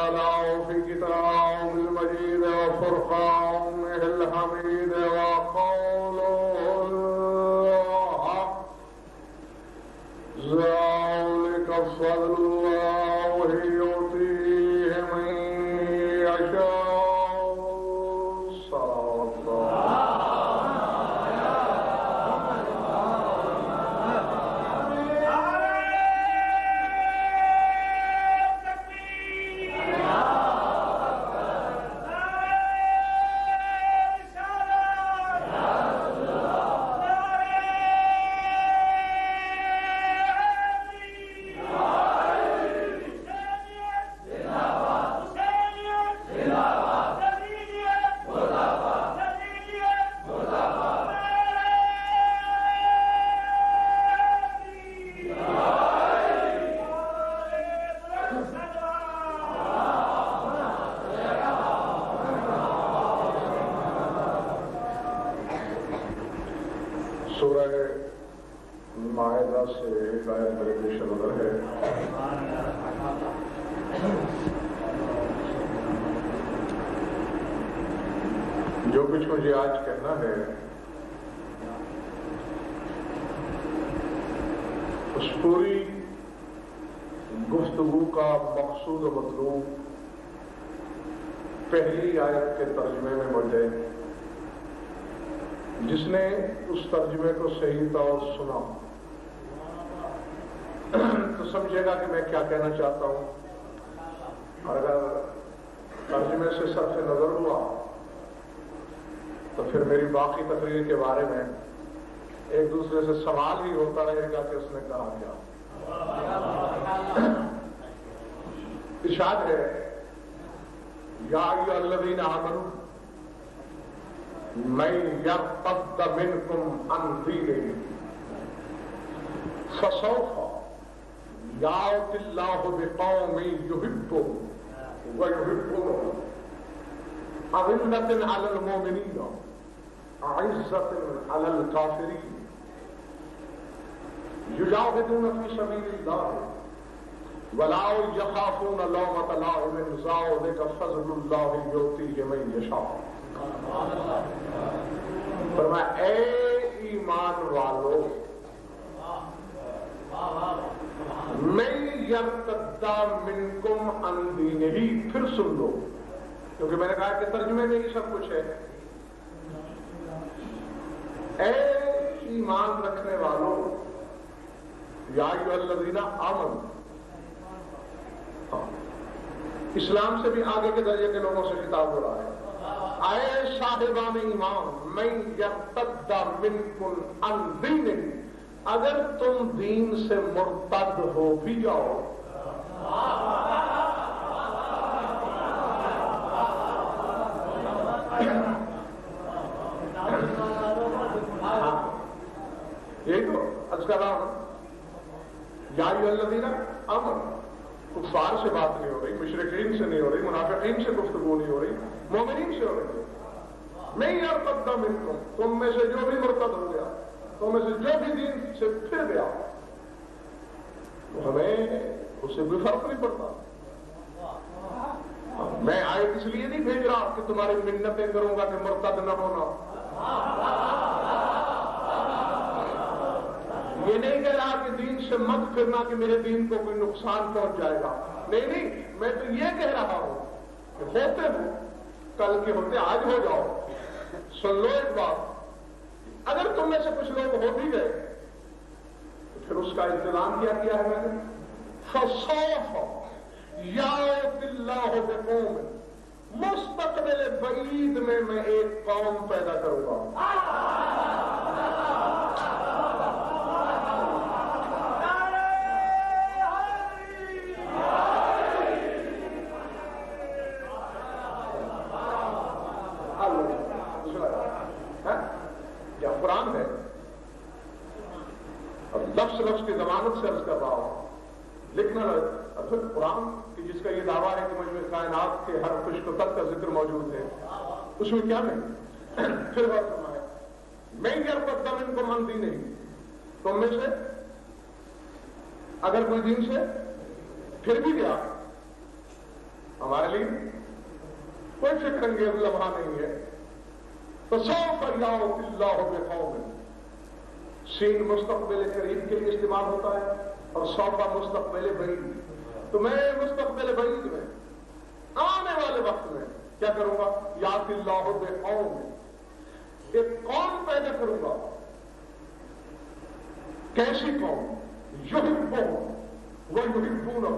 تعالى في كتابه المجيد وفرقانه الحميد وقوله الحق ذلك فضل الله يؤتيه من يشاء جو کچھ مجھے آج کہنا ہے اس پوری گفتگو کا مقصود و مطلوب پہلی آیت کے ترجمے میں مجھے جس نے اس ترجمے کو صحیح طور سنا تو سمجھے گا کہ میں کیا کہنا چاہتا ہوں، اور اگر ترجمے سے صرف نظر ہوا تو پھر میری باقی تقریر کے بارے میں ایک دوسرے سے سوال ہی ہوتا رہے گا کہ اس نے کہا کیا۔ ارشاد ہے یا ایھا الذین آمنوا من یرتد منکم عن دینہ فسوف یأتی اللہ بقوم یحبهم ویحبونہ أذلة على المؤمنين أعزة على الكافرين يجاهدون في سبيل الله ولا يخافون لومة لائم ذلك فضل الله يؤتيه من يشاء۔ فرمایا اے ایمان والو من یرتد منکم عن دینہ، پھر سن لو کیونکہ میں نے کہا کہ ترجمے میں ہی سب کچھ ہے۔ اے ایمان رکھنے والوں، یا ایھا الذین آمنوا، اسلام سے بھی آگے کے درجے کے لوگوں سے خطاب ہو رہا ہے۔ اے صاحبان ایمان، من یرتد منکم عن دینہ، اگر تم دین سے مرتد ہو بھی جاؤ، یہی تو عرض کر رہا ہوں، یا ایھا الذین آمنوا، کفار سے بات نہیں ہو رہی، مشرکین سے نہیں ہو رہی، منافقین سے گفتگو نہیں ہو رہی، مومنین سے ہو رہی ہے۔ من یرتد منکم، تم میں سے جو بھی مرتد ہو گیا، تم میں سے جو بھی دین سے پھر گیا، ہمیں اس سے کوئی فرق نہیں پڑتا۔ میں آیت اس لیے نہیں بھیج رہا کہ تمہاری منتیں کروں گا کہ مرتد نہ ہونا، یہ نہیں کہہ رہا کہ دین سے مت پھرنا کہ میرے دین کو کوئی نقصان پہنچ جائے گا، نہیں، میں تو یہ کہہ رہا ہوں کہ ہوتے ہو، کل کے ہوتے آج ہو جاؤ۔ سن لو ایک بات، اگر تم میں سے کچھ لوگ ہو بھی گئے تو پھر اس کا انتظام کیا ہے میں نے، فسوف یأتی اللہ بقوم، مستقبل بعید میں ایک قوم پیدا کروں گا۔ قرآن ہے اور لفظ کی ضمانت سے عرض کر رہا ہوں، لکھنا اصل قرآن کی جس کا یہ دعویٰ ہے کہ مجھ میں کائنات کے ہر خشک و تر کا ذکر موجود ہے، اس میں کیا نہیں پھر بات فرمایا میں یرتد منکم عن دینہ، تم میں سے اگر کوئی دین سے پھر بھی گیا، ہمارے لیے کوئی فکر انگیز لمحہ نہیں ہے. فسوف یأتی اللہ بقوم، سین مستقبل قریب کے لیے استعمال ہوتا ہے اور سوفا مستقبل بعید. تو میں مستقبل بعید میں آنے والے وقت میں کیا کروں گا؟ یأتی اللہ بقوم، ایک قوم پیدا کروں گا. کیسی قوم؟ یحبہم ویحبونہ،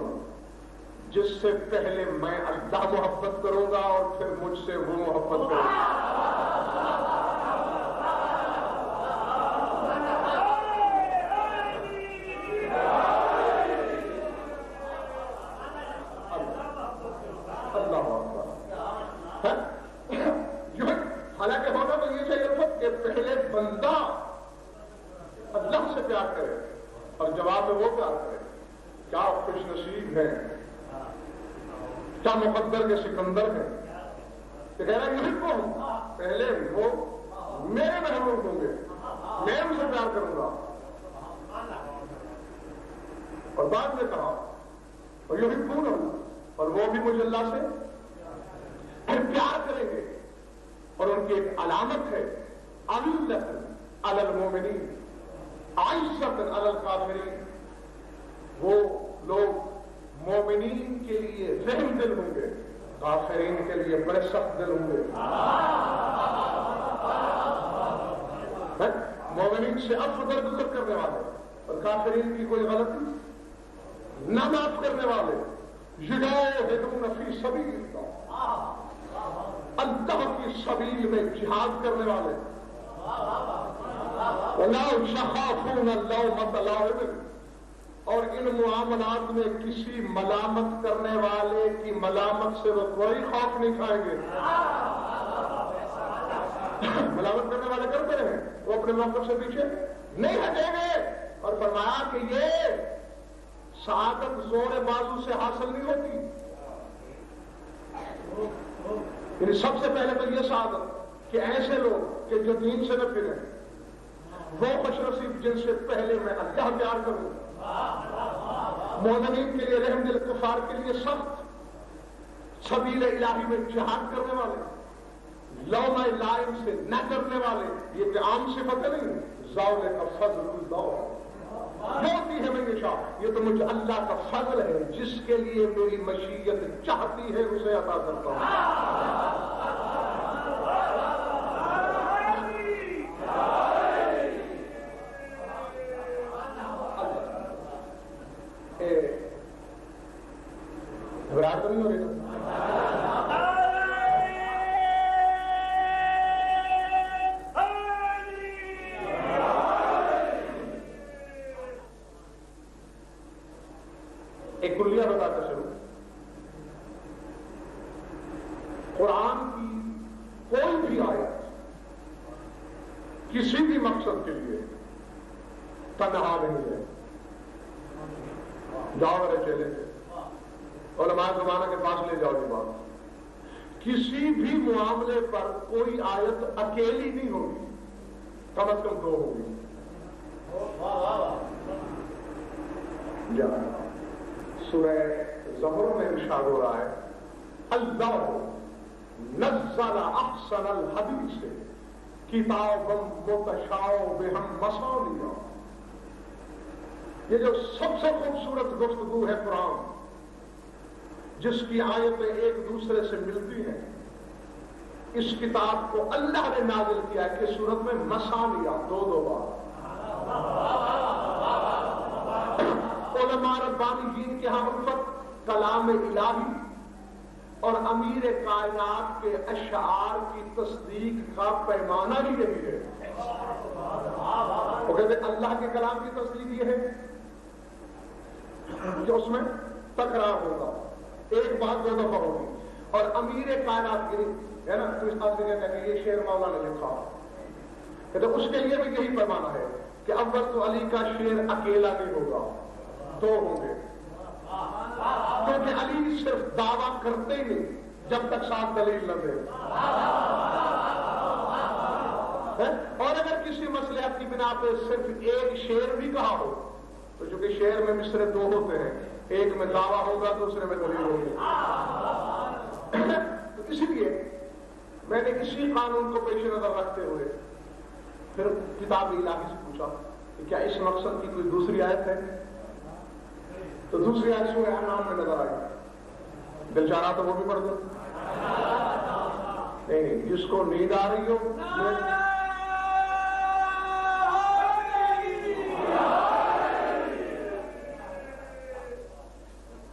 جس سے پہلے میں اللہ محبت کروں گا اور پھر مجھ سے وہ محبت کریں گے. اللہ حالانکہ ہونا تو یہ چاہیے تھا کہ پہلے بندہ اللہ سے پیار کرے اور جواب میں وہ پیار کرے. کیا خوش نصیب ہے، کیا مقدر کے سکندر ہے کہ کہہ رہا ہے یہی کو پہلے وہ میرے محبوب ہوں گے، میں ان سے پیار کروں گا. اور بعد میں کہا اور یہی پورا ہوں، اور وہ بھی مجھے اللہ سے پیار کریں گے. اور ان کی ایک علامت ہے اذلۃ علی المؤمنین عزت علی الکافرین. وہ لوگ مومنین کے لیے رحم دل ہوں گے، کافرین کے لیے بڑے سخت دل ہوں گے. مومنین سے عفو درگزر کرنے والے اور کافرین کی کوئی غلطی نہ معاف کرنے والے. یجاہدون فی سبیل اللہ، اللہ کی سبیل میں جہاد کرنے والے. ولا یخافون لومۃ لائم، اور ان معاملات میں کسی ملامت کرنے والے کی ملامت سے وہ کوئی خوف نہیں کھائیں گے. ملامت کرنے والے کرتے رہے، وہ اپنے موقف سے پیچھے نہیں ہٹیں گے. اور فرمایا کہ یہ سعادت زور بازو سے حاصل نہیں ہوتی. یعنی سب سے پہلے تو یہ سعادت کہ ایسے لوگ کہ جو دین سے نہ پھریں، وہ خوش نصیب جن سے پہلے میں اللہ پیار کروں. مومنین کے لیے رحم دل، کفار کے لیے سخت، سبیل الہی میں جہاد کرنے والے، لومہ لائم سے نہ کرنے والے. یہ کہ عام صفت نہیں، ذوق کا فضل اللہ ہوتی ہے میں یشاء، یہ تو مجھے اللہ کا فضل ہے، جس کے لیے میری مشیت چاہتی ہے اسے عطا کرتا ہوں. گھبراہٹ تو نہیں ہو رہی؟ ایک کلیہ بتاتے چلوں. قرآن کی کوئی بھی آیت کسی بھی مقصد کے لیے تنہا نہیں ہے. جاؤ میرے چیلے علماء زمانہ کے پاس لے جاؤ یہ بات. کسی بھی معاملے پر کوئی آیت اکیلی نہیں ہوگی، کم از کم دو ہوگی. سورہ زمر میں ارشاد ہو رہا ہے اللہ نزل احسن الحدیث کتابا متشابہا مثانیہ. یہ جو سب سے خوبصورت گفتگو ہے قرآن، جس کی آیتیں ایک دوسرے سے ملتی ہیں، اس کتاب کو اللہ نے نازل کیا ہے کہ صورت میں مثانیہ دو بار. علماء ربانیین کے ہاں الفت کلام الہی اور امیر کائنات کے اشعار کی تصدیق کا پیمانہ ہی یہی ہے. وہ کہتے ہیں اللہ کے کلام کی تصدیق یہ ہے کہ اس میں تکرار ہوگا، ایک بات دو دفعہ ہوگی. اور امیر کائنات کی ہے نا، تو اس آدمی نے کہا کہ یہ شعر مولا نے لکھا، تو اس کے لیے بھی یہی پیمانہ ہے کہ اول تو علی کا شعر اکیلا نہیں ہوگا، دو ہوں گے. کیونکہ علی صرف دعویٰ کرتے ہی نہیں جب تک ساتھ دلیل نہ دے. اور اگر کسی مصلحت کی بنا پہ صرف ایک شعر بھی کہا ہو تو چونکہ شعر میں مصرے دو ہوتے ہیں، ایک میں دعویٰ ہوگا دوسرے میں دلیل ہوگی. میں نے اسی قانون کو پیش نظر رکھتے ہوئے پھر کتاب الہی سے پوچھا کہ کیا اس مقصد کی کوئی دوسری آیت ہے؟ تو دوسری آیت سورہ انعام میں نظر آئی. دل چاہ رہا تو وہ بھی پڑھ دو. نہیں، جس کو نیند آ رہی ہو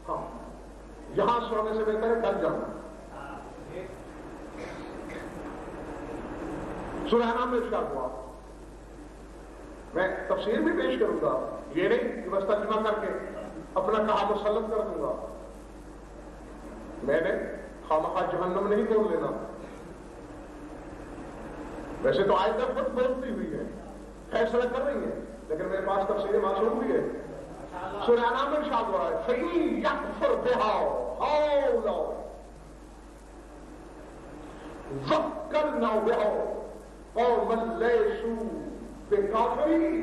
ہاں یہاں سونے سے بہتر ہے ڈر جانا. سورہ انعام میں ارشاد ہوا، میں تفسیر بھی پیش کروں گا، یہ نہیں کہ بس ترجمہ کر کے اپنا کہا مسلط کر دوں گا. میں نے خامخواہ جہنم نہیں بول لینا. ویسے تو آیت خود بولتی ہوئی ہے، فیصلہ کر رہی ہے، لیکن میرے پاس تفسیر معصوم بھی ہے. سورہ انعام میں ارشاد ہوا ہے فَإِن يَكْفُرْ بِهَا هَؤُلَاءِ وَكَّلْنَا بِهَا قَوْمًا لَيْسُوا بِكَافِرِينَ.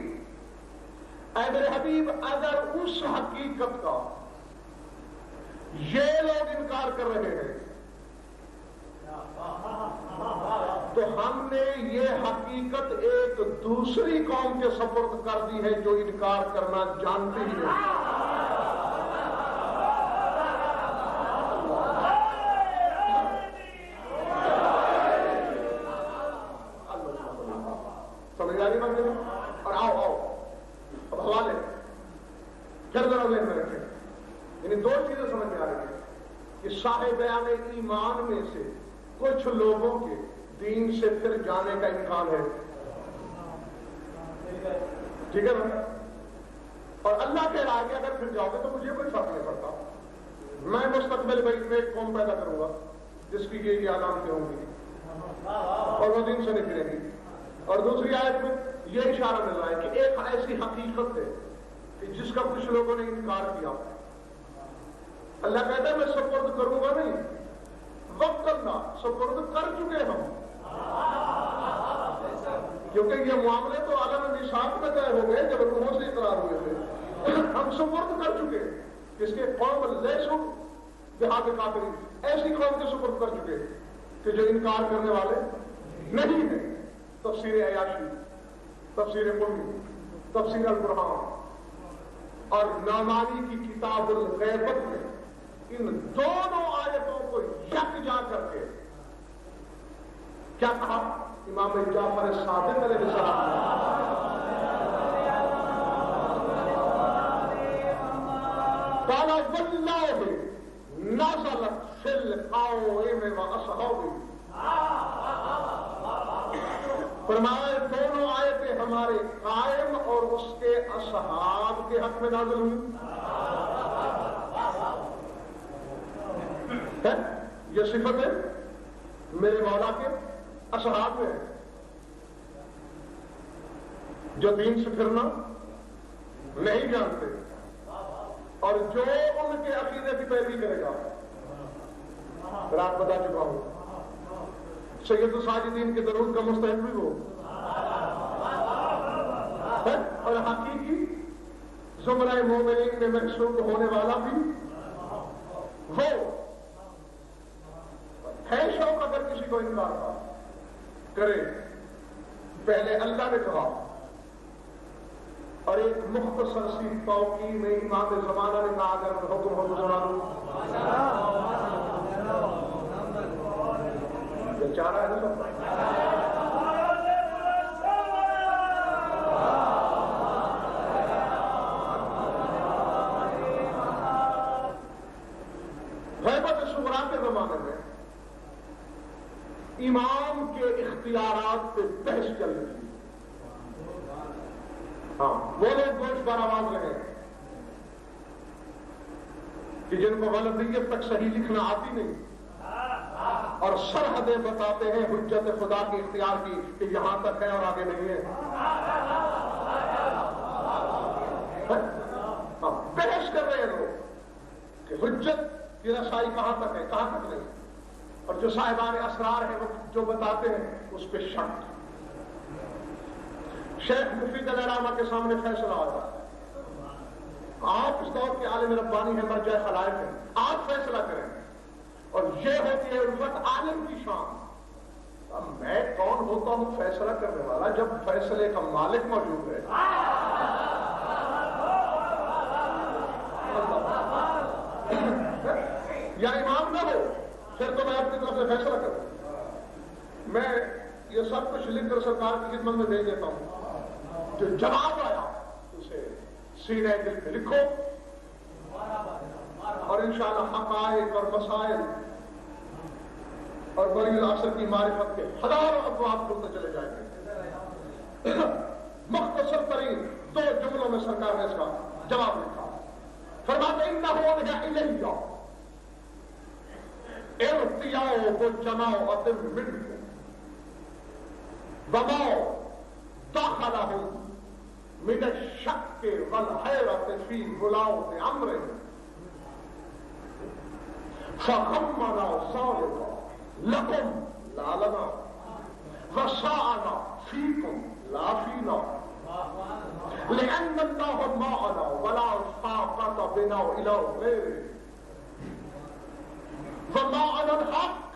اے میرے حبیب، اگر اس حقیقت کا یہ لوگ انکار کر رہے ہیں تو ہم نے یہ حقیقت ایک دوسری قوم کے سپرد کر دی ہے جو انکار کرنا جانتی ہی نہیں. سمجھ آ رہی بات نہیں؟ اور آؤ اب حوالے پھر ذرا ذہن میں رکھیں. یعنی دو چیزیں سمجھ میں آ رہی ہیں کہ صاحبان ایمان میں سے کچھ لوگوں کے دین سے پھر جانے کا امکان ہے. ٹھیک ہے نا؟ اور اللہ کہہ رہا ہے کہ اگر پھر جاؤ گے تو مجھے کوئی فرق نہیں پڑتا. میں مستقبل میں ایک قوم پیدا کروں گا جس کی یہ علامتیں ہوں گی اور وہ دین سے نہیں پھرے گی. اور دوسری آیت میں یہ اشارہ مل رہا ہے کہ ایک ایسی حقیقت ہے کہ جس کا کچھ لوگوں نے انکار کیا. اللہ کہتا ہے میں سپرد کروں گا نہیں، وقت کرنا سپرد کر چکے ہم، کیونکہ یہ معاملے تو عالم میثاق میں طے ہو گئے جب روحوں سے اقرار ہوئے تھے. ہم سپرد کر چکے اس کے قوم لیسو بہاد کافرین، ایسی قوم کے سپرد کر چکے کہ جو انکار کرنے والے نہیں ہیں. تفسیر عیاشی، تفسیر قمی، تفسیر البرہان اور نعمانی کی کتاب الغیبت میں ان دونوں آیتوں کو یکجا کر کے کیا کہا امام جعفر صادق علیہ السلام قال واللہ نزلت فی القوم واصحابہ. فرمایا دونوں آیتیں ہمارے قائم اور اس کے اصحاب کے حق میں نازل ہوئی. یہ صفت ہے میرے مولا کے اصحاب میں جو دین سے پھرنا نہیں جانتے اور جو ان کے عقیدے کی پیروی کرے گا. رات بتا چکا ہوں سید الساجدین کے درود کا مستحق بھی ہو اور حقیقی زمرہ مومنین میں محسوب ہونے والا بھی وہ ہے. شوق اگر کسی کو انکار کرے، پہلے اللہ نے کہا اور ایک مختصر سی توقی میں امام زمانہ نے کہا اگر حکم ہو تو سنا دوں. چاہ رہا ہے نا سب غیبت صغریٰ کے زمانے میں امام کے اختیارات پہ بحث چل رہی تھی. ہاں وہ لوگ گوشت بار آواز رہے کہ جن کو غلطیت تک صحیح لکھنا آتی نہیں اور سرحدیں بتاتے ہیں حجت خدا کی اختیار کی کہ یہاں تک ہے اور آگے نہیں ہے. بحث کر رہے ہیں لوگ کہ حجت کی رسائی کہاں تک ہے کہاں تک نہیں، اور جو صاحبان اسرار ہیں وہ جو بتاتے ہیں اس پہ شک. شیخ مفید علیہ الرحمہ کے سامنے فیصلہ آتا ہے. آپ اس دور کے عالم ربانی ہیں، مرجع خلائق ہیں، آپ فیصلہ کریں. اور یہ ہوتی ہے الفت عالم کی شان ہوتا ہوں فیصلہ کرنے والا جب فیصلے کا مالک موجود ہے. یا امام نہ ہو پھر تو میں اپنی طرف سے فیصلہ کروں. میں یہ سب کچھ لکھ کر سرکار کی خدمت میں بھیج دیتا ہوں. جو جواب آیا اسے سینے دل پہ لکھو اور انشاءاللہ حقائق اور مسائل اور بڑی الاثر کی معرفت کے ہزاروں ابواب کھلتے چلے جائیں گے. مختصر ترین 2 جملوں میں سرکار نے اس کا جواب لکھا. فرماتے انہو الیہ ارتیاؤ بجماعۃ منکم وما دخلہم من الشک والحیرۃ فی غلاظ امرہم فخمنا ذلک لکم لا لنا وساءنا فیکم لا فینا لأن اللہ معنا ولا طاقت بنا الی غیرہ وما على الحق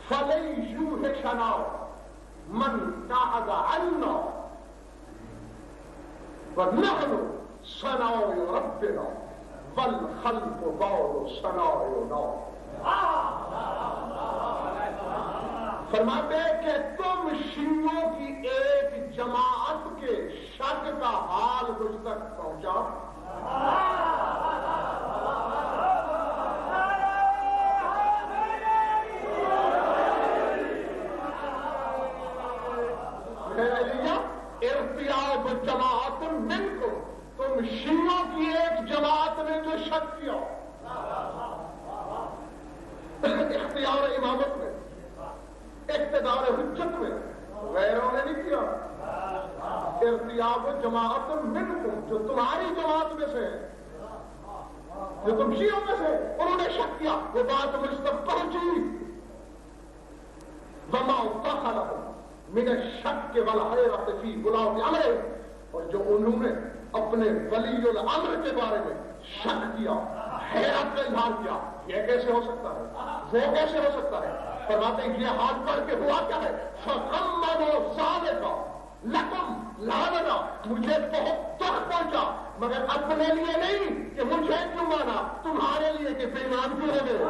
فلن يوهشنا من قعد عنا ونحن صنائع ربنا والخلق بعض صنائعنا. فرماتے ہیں کہ تم شیعوں کی ایک جماعت کے شک کا حال مجھ تک پہنچا. ارتیاب جماعت منکم تم شیعوں کی ایک جماعت نے جو شک کیا اختیار امامت میں اقتدار حجت میں غیروں نے نہیں کیا. ارتیاب جماعت منکم جو تمہاری جماعت میں سے جو تم شیعوں میں سے انہوں نے شک کیا وہ بات مجھ تک پہنچی. وما دخلہم من الشک والحیرۃ فی غلاظ امرہم اور جو انہوں نے اپنے ولی الامر کے بارے میں شک کیا حیرت کا اظہار کیا یہ کیسے ہو سکتا ہے وہ کیسے ہو سکتا ہے. فرماتے ہیں یہ ہاتھ پڑھ کے ہوا کیا ہے فَقَمَّنُوا ذَلِكَ لَكُمْ لَا لَنَا مجھے بہت دکھ پہنچا مگر اپنے لیے نہیں کہ مجھے کیوں مانا تمہارے لیے کہ بے ایمان کیوں ہو گئے.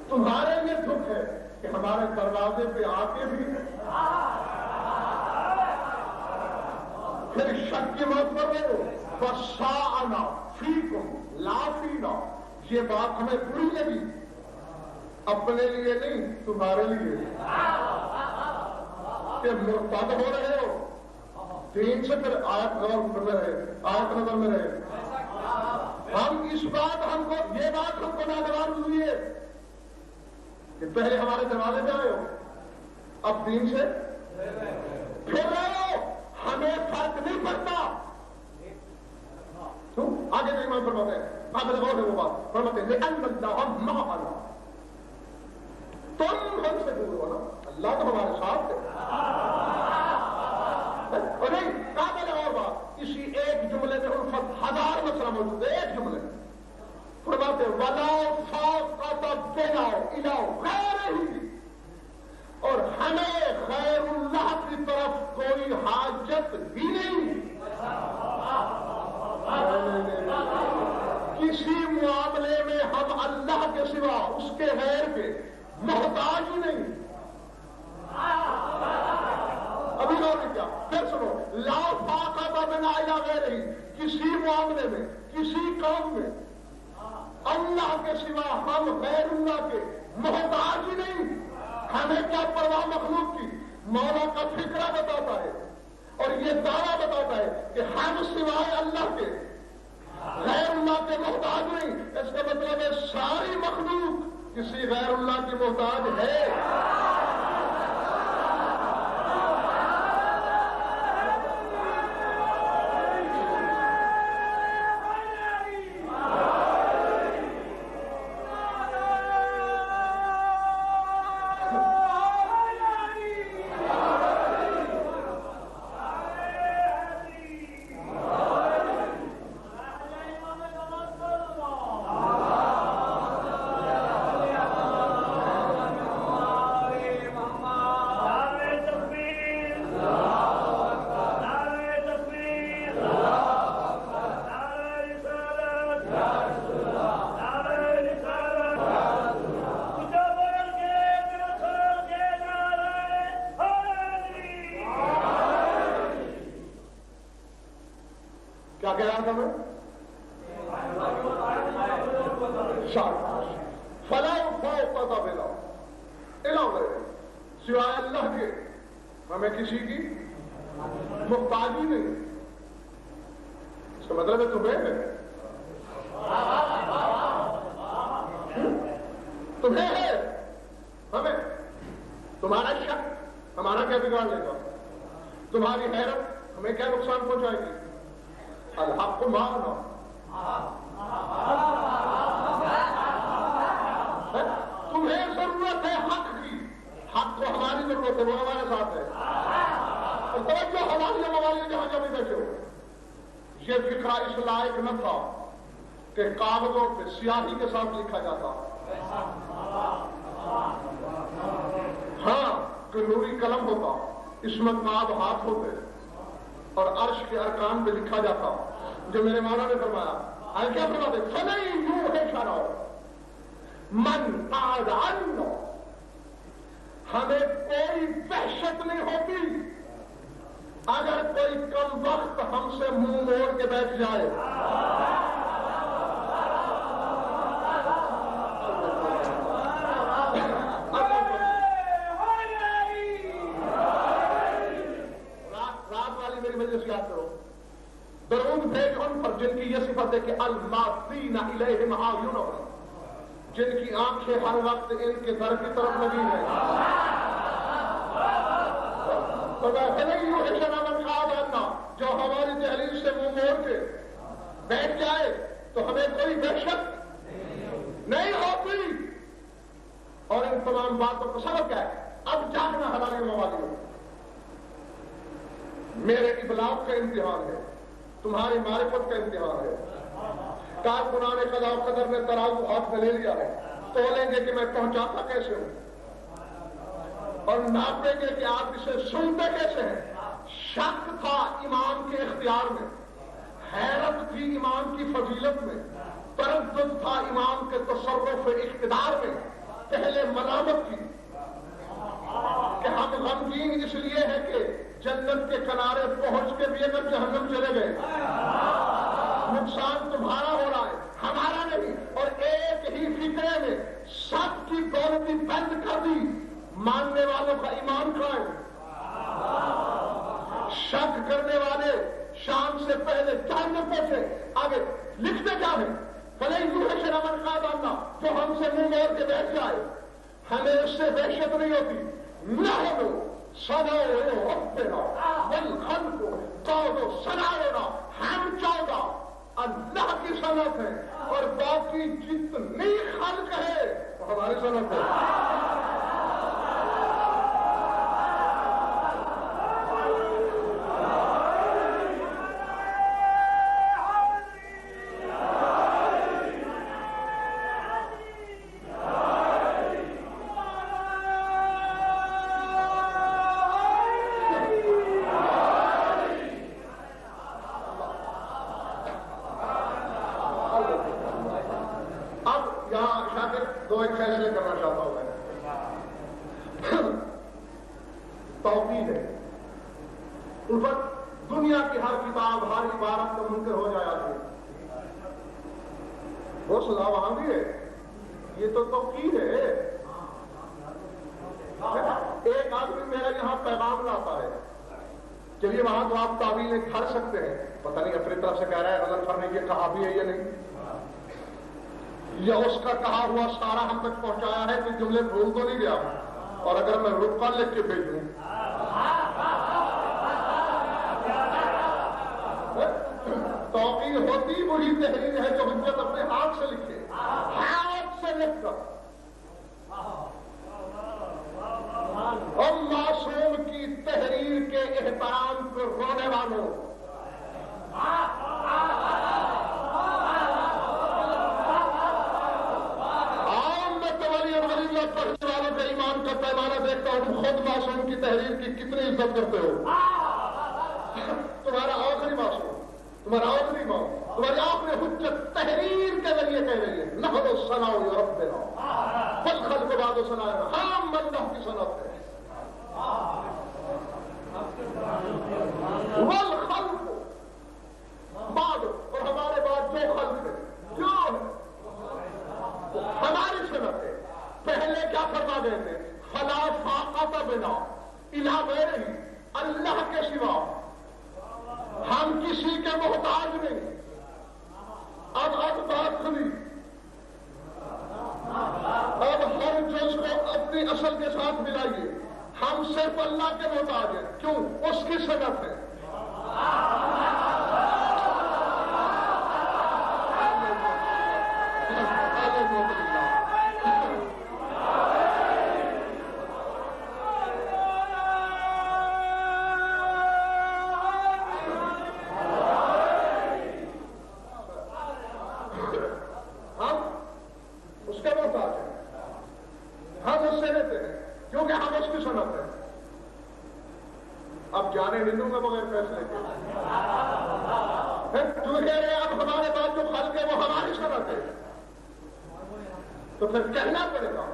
تمہارے لیے دکھ ہے کہ ہمارے دروازے پہ آ کے بھی پھر شک کی موت پر رہے ہو وَسَاءَنَا فِيكُمْ لَا فِينَا یہ بات ہمیں بری لگی اپنے لیے نہیں تمہارے لیے کہ مرتد ہو رہے ہو دین سے پھر آیت نظر میں رہے آیت نظر میں رہے. ہم اس بات ہم کو یہ بات ہم کو ناگوار ہوئی ہے کہ پہلے ہمارے دروازے پہ آئے ہو اب دین سے پھر رہے ہو ہمیں فرق نہیں پڑتا. آگے نہیں مان فرماتے ہیں آگے لگاؤ ہے وہ بات فرماتے ہیں لِأَنَّ اللَّهَ مَعَنَا تم ہم سے دور ہو نا اللہ تو ہمارے ساتھ ہے. اور نہیں قابل اور بات اسی ایک جملے میں الفت ہزار مسئلہ موجود ہے. ایک جملے فرماتے ہیں وَلَا فَاقَةَ بِنَا إِلَىٰ غَيْرِهِ اور ہمیں غیر اللہ کی طرف کوئی حاجت ہی نہیں. کسی معاملے میں ہم اللہ کے سوا اس کے غیر کے محتاج ہی نہیں. ابھی لوگ کیا پھر سنو لا فاقۃ بنا الی غیرہ کسی معاملے میں کسی کام میں اللہ کے سوا ہم غیر اللہ کے محتاج ہی نہیں. ہمیں کیا پرواہ مخلوق کی مولا کا فکرہ بتاتا ہے اور یہ دعویٰ بتاتا ہے کہ ہم سوائے اللہ کے غیر اللہ کے محتاج نہیں. اس کا مطلب ہے ساری مخلوق کسی غیر اللہ کی محتاج ہے. کیا کہہ رہا تھا میں؟ فلا فوق بلا علاوہ سوائے اللہ کے ہمیں کسی کی محتاجی نہیں. اس کا مطلب ہے تمہیں ہے ہمیں تمہارا شک ہمارا کیا بگاڑ لے گا؟ تمہاری حیرت ہمیں کیا نقصان پہنچائے گی؟ الحق ماننا تمہیں ضرورت ہے حق کی. حق کو ہماری ضرورت ہے، وہ ہمارے ساتھ ہے. اور توجہ ہماری موالی جہاں جب بیٹھے ہو، یہ فکرہ اس لائق نہ تھا کہ کاغذوں پہ سیاہی کے ساتھ لکھا جاتا. ہاں کہ نوری قلم ہوتا، عصمت ناب ہاتھ ہوتے اور عرش کے ارکان پہ لکھا جاتا جو میرے مولا نے فرمایا. کیا فرماتے؟ فَلَن يُوحِشَنَ مَنْ قَعَدَ عَنَّا. ہمیں کوئی وحشت نہیں ہوتی اگر کوئی کم وقت ہم سے منہ موڑ کے بیٹھ جائے. یاد کرو درود بھیج ان پر جن کی یہ صفت ہے کہ الماثین الیہم اعینہم، جن کی آنکھیں ہر وقت ان کے در کی طرف لگی ہیں. جو ہماری دہلیز سے منہ موڑ کے بیٹھ جائے تو ہمیں کوئی وحشت نہیں ہوتی. اور ان تمام باتوں کا سبب کیا ہے؟ اب جاگنا ہمارے موالی میرے ابلاغ کا امتحان ہے، تمہاری معرفت کا امتحان ہے. کارکنان قضاء و قدر نے ترازو ہاتھ میں لے لیا ہے، تولیں گے کہ میں پہنچاتا کیسے ہوں اور ناپیں گے کہ آپ اسے سنتے کیسے ہیں. شک تھا امام کے اختیار میں، حیرت تھی امام کی فضیلت میں، تردد تھا امام کے تصرف اقتدار میں. پہلے ملامت کی کہ ہم غمگین اس لیے ہے کہ جنت کے کنارے پہنچ کے بھی اگر جہنم چلے گئے نقصان تمہارا ہو رہا ہے ہمارا نہیں. اور ایک ہی فکرے میں سب کی دولتی بند کر دی. ماننے والوں کا ایمان قائم، شک کرنے والے شام سے پہلے چاند میں پہنچے. آگے لکھتے کیا ہے؟ فَلَن يُوحِشَنَ مَنْ قَعَدَ عَنَّا. جو ہم سے منہ موڑ کے بیٹھ جائے ہمیں اس سے وحشت نہیں ہوتی. نَحْنُ صَنَعُ رَبِّنَا وَالْخَلْقُ قَعْدُ صَنَعُنَا. ہم 14 اللہ کی صنعت ہے اور باقی جتنی خلق ہے وہ ہماری صنعت ہے. دو ایک فیصلے کرنا چاہتا ہوں میں. توقید ہے الفت دنیا کی ہر کتاب ہر عبارت کا منکر ہو جائے آدمی. وہ سزا وہاں بھی ہے، یہ تو توقید ہے. ایک آدمی میرا یہاں پیغام چلیے وہاں تو آپ تعویلیں کھڑ سکتے ہیں، پتہ نہیں اپنی طرف سے کہہ رہا ہے غزل فرنے کی کہا بھی ہے یا نہیں، یا اس کا کہا ہوا سارا ہم تک پہنچایا ہے، کوئی جملے بھول تو نہیں گیا، اور اگر میں رکا لکھ کے بھیجوں توقیر ہوتی وہی تحریر ہے جو حجت اپنے ہاتھ سے لکھے، ہاتھ سے لکھ کر، اور معصوم کی تحریر کے احترام کو رونے والوں، عام میں تولی اور ولی اللہ پڑھنے والوں کے ایمان کا پیمانہ دیکھتا ہوں، خود معصوم کی تحریر کی کتنی عزت کرتے ہو، تمہارا آخری معصوم، تمہارا آخری ماں، تمہاری آخری حجت تحریر کے ذریعے کہہ رہی ہے نحن الثناء ربنا والخلق بعد ثناء، ہم اللہ کی صنعت ہے، والخلق بعد، اور ہمارے بعد جو خلق ہے جو ہماری صنعت ہے، پہلے کیا فرما گئے تھے، فلا فاقۃ بنا الی غیرہ، اللہ کے سوا ہم کسی کے محتاج نہیں، اب بات سنی، اب ہر جز کو اپنی اصل کے ساتھ ملائیے، ہم صرف اللہ کے محتاج ہیں، کیوں؟ اس کی صنعت ہے، اب جانے نہیں دوں گا بغیر فیصلے کے، جو کہہ رہے ہیں اب ہمارے پاس جو خلق ہے وہ ہماری صنعت ہے، تو پھر کہنا پڑے گا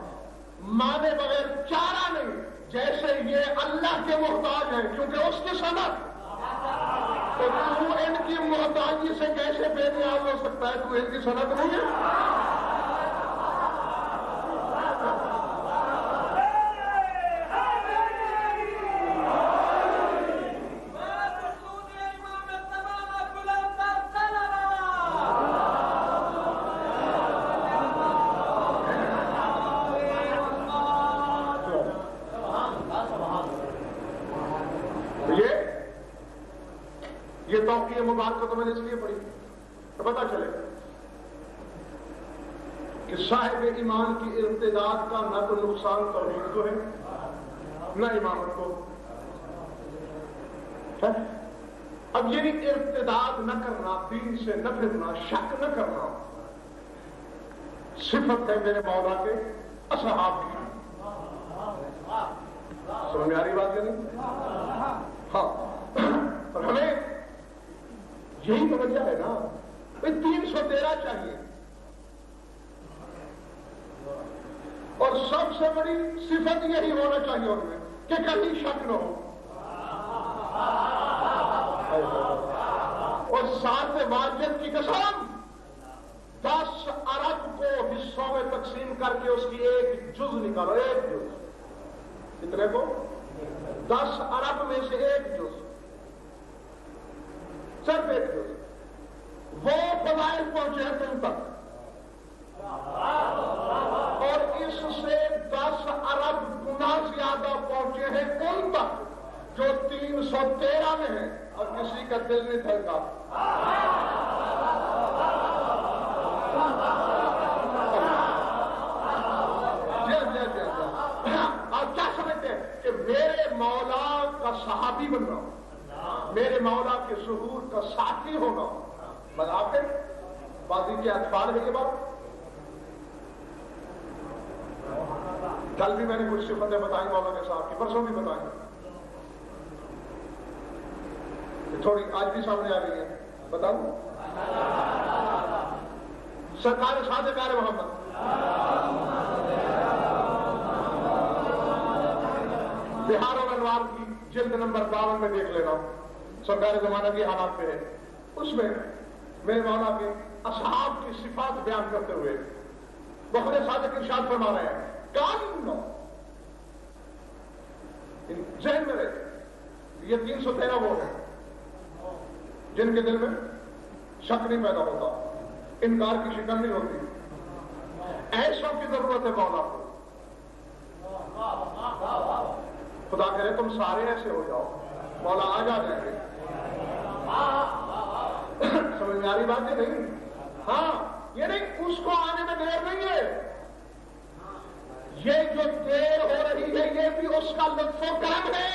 مانے بغیر چارہ نہیں، جیسے یہ اللہ کے محتاج ہیں کیونکہ اس کی صنعت، تو تو ان کی محتاجی سے کیسے بے نیاز ہو سکتا ہے؟ تو ان کی صنعت نہیں ہے، یہ توقیہ مبارکہ تو میں نے اس لیے پڑھی تو پتا چلے کہ صاحب ایمان کی ارتداد کا نہ تو نقصان توحید کو ہے نہ امامت کو ہے۔ اب یہ ارتداد نہ کرنا، دین سے نہ پھرنا، شک نہ کرنا، صفت ہے میرے مولا کے اصحاب کی، سمجھ آ رہی بات یا نہیں؟ ہاں، اور ہمیں یہی توجہ ہے نا، 313 چاہیے، اور سب سے بڑی صفت یہی ہونا چاہیے ان میں کہ کہیں شک نہ ہو، اور ساتھ واجب کی قسم 10 ارب کو حصوں میں تقسیم کر کے اس کی ایک جز نکالو، ایک جز، کتنے کو؟ 10 ارب میں سے ایک جز، صرف ایک جز، وہ فضائل پہنچے ہیں تم تک، اور اس سے 10 ارب گنا زیادہ پہنچے ہیں ان تک جو 313 میں ہیں اور کسی کا دل نہیں دھڑکا۔ آپ کیا سمجھتے ہیں کہ میرے مولا کا صحابی بن رہا ہوں، میرے مولا کے ظہور کا ساتھی ہونا، بذاکر بازی کے اطفال ہے یہ بات۔ کل بھی میں نے کچھ صفتیں بتائیں مولا کے صاحب کی، پرسوں بھی بتائیں، تھوڑی آج بھی سامنے آ رہی ہے، بتاؤں؟ سرکار صادق آل محمد بہار الانوار کی جلد نمبر 52 میں دیکھ لینا، سرکار زمانہ کی حالات پہ ہے، اس میں میرے مولا کے اصحاب کی صفات بیان کرتے ہوئے بخارِ صادق ارشاد فرما رہے ہیں، کانو ذہن میں رہے، یہ 313 وہ ہیں جن کے دل میں شک نہیں پیدا ہوتا، انکار کی شکن نہیں ہوتی. ایسوں کی ضرورت ہے مولا کو. خدا کرے تم سارے ایسے ہو جاؤ، مولا آ جائیں گے. سمجھ میں آ رہی بات ہے نہیں؟ ہاں، یہ نہیں اس کو آنے میں دیر نہیں ہے. یہ جو دیر ہو رہی ہے یہ بھی اس کا لطف و کرم ہے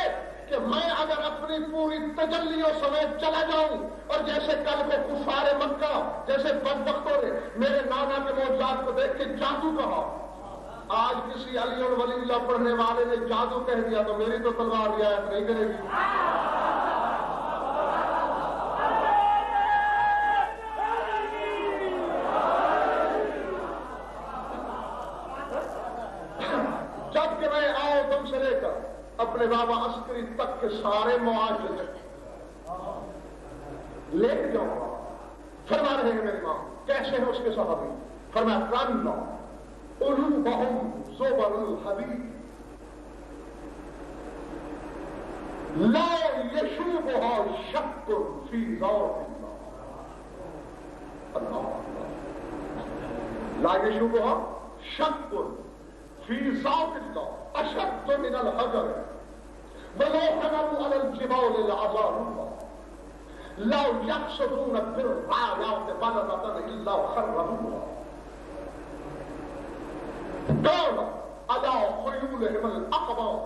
کہ میں اگر اپنی پوری تجلیوں سمیت چلا جاؤں اور جیسے کل کو کفار مکہ جیسے بدبختوں نے میرے نانا کے معجزات کو دیکھ کے جادو کہا، آج کسی علی اور ولی اللہ پڑھنے والے نے جادو کہہ دیا تو میری تو تلوار رعایت نہیں کرے گی. جب کہ میں آؤ تم سے لے کر اپنے بابا عسکری تک کے سارے معاجزے لے کے جاؤں گا. فرما رہے ہیں میری ماں کیسے ہیں اس کے صحابی؟ فرمایا کان قلوبہم زبر الحدید لا یشوبها شک فی ذوق اللہ. لا یشوبها شک فی ذوق اللہ اشد من الحجر ولو حملوا على الجبال لعذابوها لو يقصدون بالرايات بلدة الا خربوها دون على خيولهم الاقبار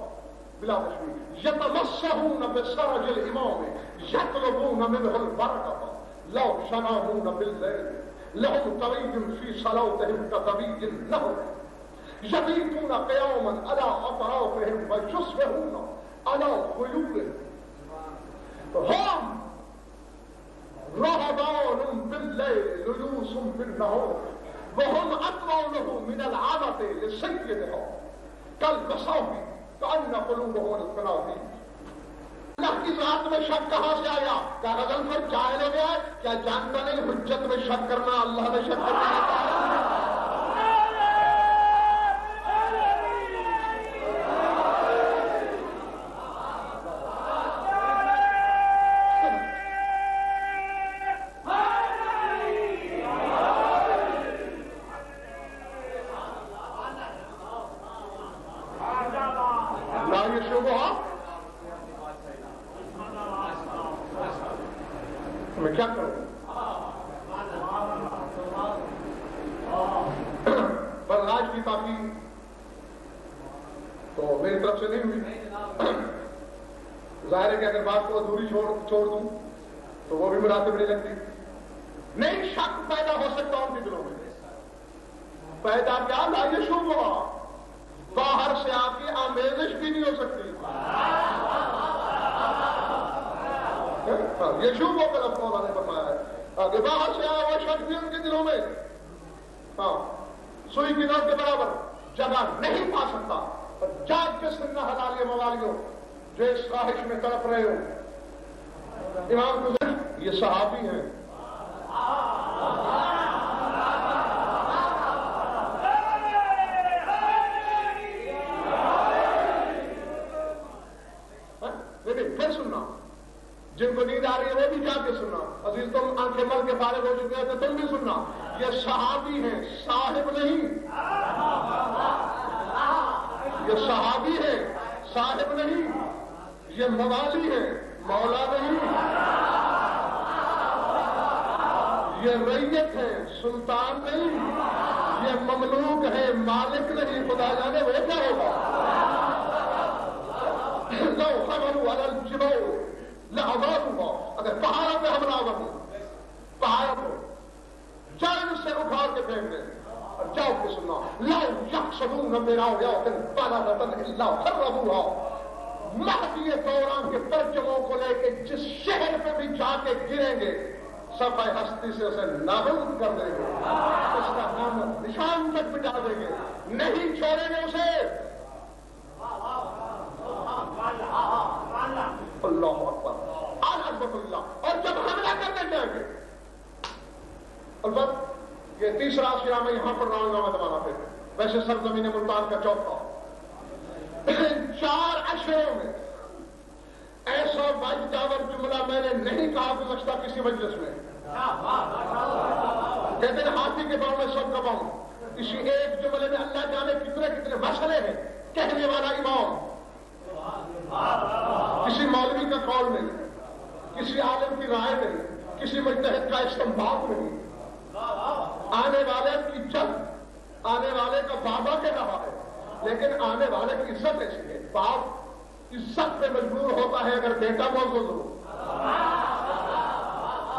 بلا تشبيه يتمسحون بسرج الامام يطلبون منه البركة لو شناهون بالليل لهم طريق في صلاتهم كطريق النهر يبيتون قياما على اطرافهم ويصبحون على خيولهم هم رهبان بالليل جلوس بالنهار وهم أطرونه من العبث لسيدها كالبصاوي كأن قلوبهم القناطير. اللہ کی ذات میں شک کہاں سے آیا؟ کیا غزل پر جاہل ہو گیا؟ کیا جانتا نہیں حجت میں شک کرنا اللہ میں شک کرنا؟ میں کیا کروں؟ برداشت کی تعلیم تو میری طرف سے نہیں ہوئی. ظاہر ہے کہ اگر بات کو ادھوری چھوڑ دوں تو وہ بھی مناسب نہیں لگتی. نہیں شک پیدا ہو سکتا ان کے دلوں میں. پیدا کیا لا یشوبھا باہر سے آپ کی آمیزش بھی نہیں ہو سکتی. یشوبھا کا لفظ مولا نے فرمایا ہے کہ باہر سے آیا وہ شک بھی ان کے دلوں میں ہاں سوئی کی نوک کے برابر جگہ نہیں پا سکتا. اور جاگ کے سننا حلالیہ موالیوں جو اس خواہش میں تڑپ رہے ہو. امام گزر یہ صحابی ہیں. پھر سننا جن کو نیند آ رہی ہے وہ بھی جا کے سننا. عزیز تم آنکھیں مل کے فارغ ہو چکے ہیں تو تم بھی سننا. یہ صحابی ہیں صاحب نہیں. یہ صحابی ہے صاحب نہیں. یہ موالی ہے مولا نہیں. یہ ریت ہے سلطان نہیں. یہ مملوک ہے مالک نہیں. خدا جانے وہ کیا ہوگا. لو حملوا على الجبال لعذابوها اگر پہاڑوں پہ حملہ آور ہو پہاڑوں کو جان سے اٹھا کے پھینک دیں اور جاؤ کے سننا لو یقصدون برايات بلدة الا خربوها. مہدی دوران کے ترجموں کو لے کے جس شہر پہ بھی جا کے گریں گے صفحہ ہستی سے اسے نابود کر دیں گے. اس کا نام نشان تک مٹا دیں گے. نہیں چھوڑیں گے اسے. اللہ اکبر عظمت اللہ. اور جب حملہ کرنے جائیں گے البتہ یہ تیسرا اشرا میں یہاں پر رہوں گا میں زمانہ پہ ویسے سرزمین ملتان کا چوتھا 4 اشروں میں ایسا باجداور جملہ میں نے نہیں کہا گزشتہ کسی مجلس میں. کہتے ہیں ہاتھی کے پاؤں میں سب کا پاؤں. اسی ایک جملے میں اللہ جانے کتنے کتنے مسئلے ہیں. کہنے والا امام کسی مولوی کا قول نہیں, کسی عالم کی رائے نہیں, کسی مجتہد کا استنباط نہیں. آنے والے کی جد, آنے والے کا بابا کہہ رہا ہے, لیکن آنے والے کی عزت ایسی ہے. باپ عزت پہ مجبور ہوتا ہے اگر بیٹا موجود ہو.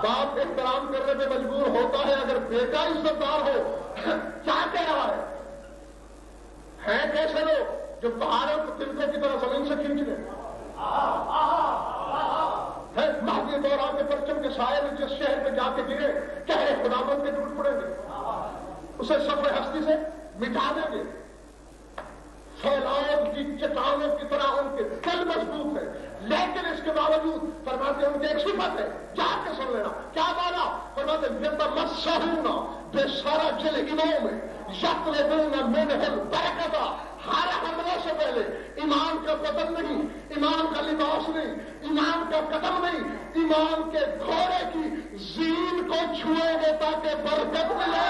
باپ احترام کرنے پہ مجبور ہوتا ہے اگر بیٹا عزت دار ہو. کیا کہہ رہا ہے کیسے لوگ جو پہاڑوں کو تلکوں کی طرح زمین سے کھینچ لیں. مہدی دوران کے پرچم کے سائے میں جس شہر میں جا کے گرے کہہ رہے خدا بند کے ٹوٹ پڑیں گے, اسے سفر ہستی سے مٹا دیں گے. فیلاؤ کی چٹانوں کی طرح ان کے دل مضبوط ہے, لیکن اس کے باوجود فرماتے ہیں ان کی ایک صفت ہے, جا کے سن لینا کیا مانا. فرماتے ہیں یتمسحون بسرج الامام یطلبون منہ البرکۃ. ہر حملے سے پہلے امام کا بدن نہیں, امام کا لباس نہیں, امام کا قدم نہیں, امام کے گھوڑے کی زین کو چھوئیں گے تاکہ برکت ملے.